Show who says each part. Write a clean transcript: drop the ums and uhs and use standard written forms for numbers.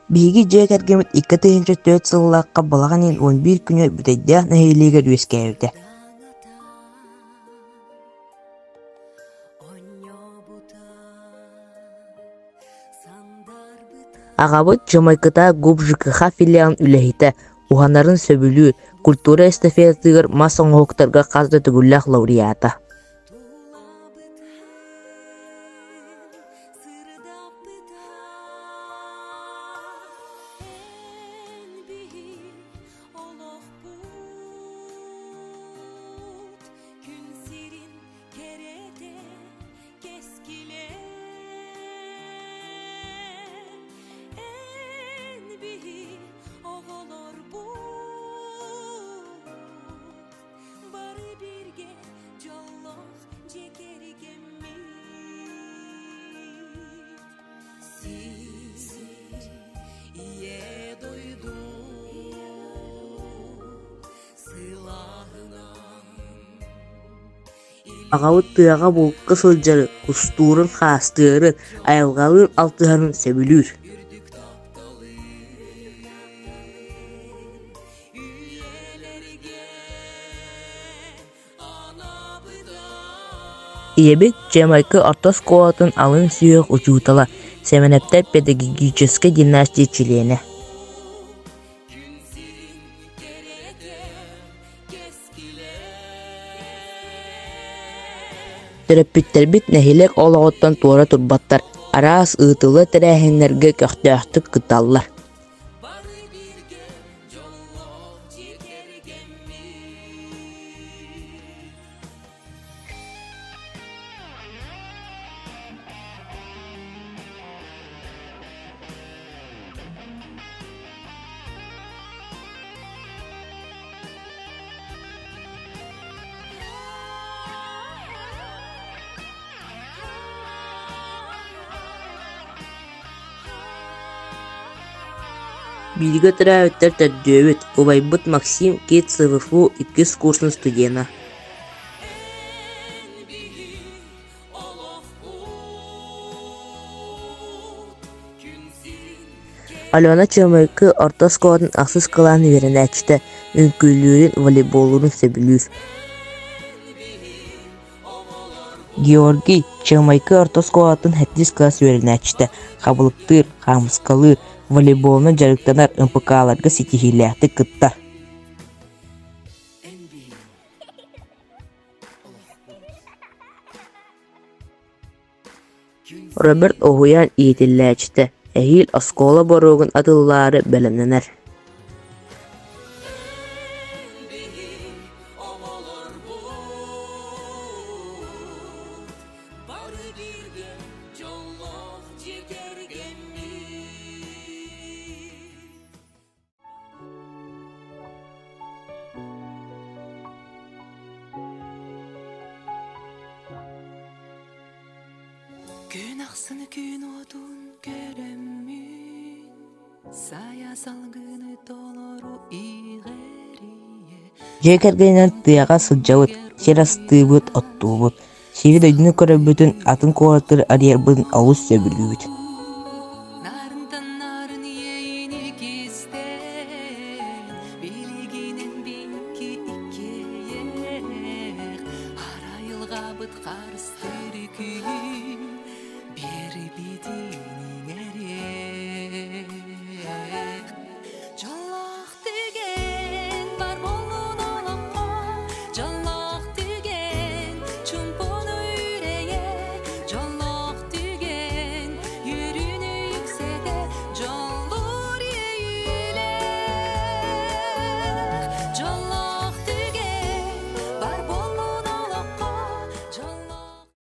Speaker 1: Биһиги дьиэ кэргэмит 2-4 сыллаакка балаганин 11 күнө бүтэйдээх нэһиилиигэр үөскээбитэ. Агабыт Жамайката ГУП ЖКХ филиалын үлэһитэ, уханарын сөбүлүү, культура эстафетыгар мас оҥоһуктарга хазда түгүллээх лауреата. Агабыт тыаға булкка сылдьары, кустуурун хаастыары, айылгалыын алтыһарын сөбүлүүр. Иебит Жамайка ортос коатын алын сүйөк учуутала, семенептер педагогической династия чилене. Төрөппүттербит нэһилек олоҕоттон туора турбаттар, араас ыытылы тэрээһиннерге көхтөөхтүк кыталлар. Билигэ төрөөттөр төрдөөбүт, убайбыт Максим Кит СВФУ 2 курсын студена. Алена Жамайка ортос коатын аксыз кылааны веренэчтэ, үңкүлүүрүн волейболлорун сөбүлүүр. Георгий Жамайка ортос коатын 7 класс веренэчтэ, хабылыктыр, хамыскалыр, волейболны жарыктанар МПК-ларга ситихилээхти кыттар. Роберт Огуян иетиллээчтэ, эһиил оскола боругун атыллаары бэлэмнэнэр.
Speaker 2: Gün aksını gün odun göremmün, saya salgını doloru iğeriye.
Speaker 1: Жекергенен тыаға сылжабыт, серастыыбыт оттуубут, сири дөйдүнү көрөбүтүн атын коортыр арьербытын алус сөбүлүүбүт.
Speaker 2: Narından narın yeğeni gizden, bilginin binki ikeye, arayılga bıt karstırı kүйü.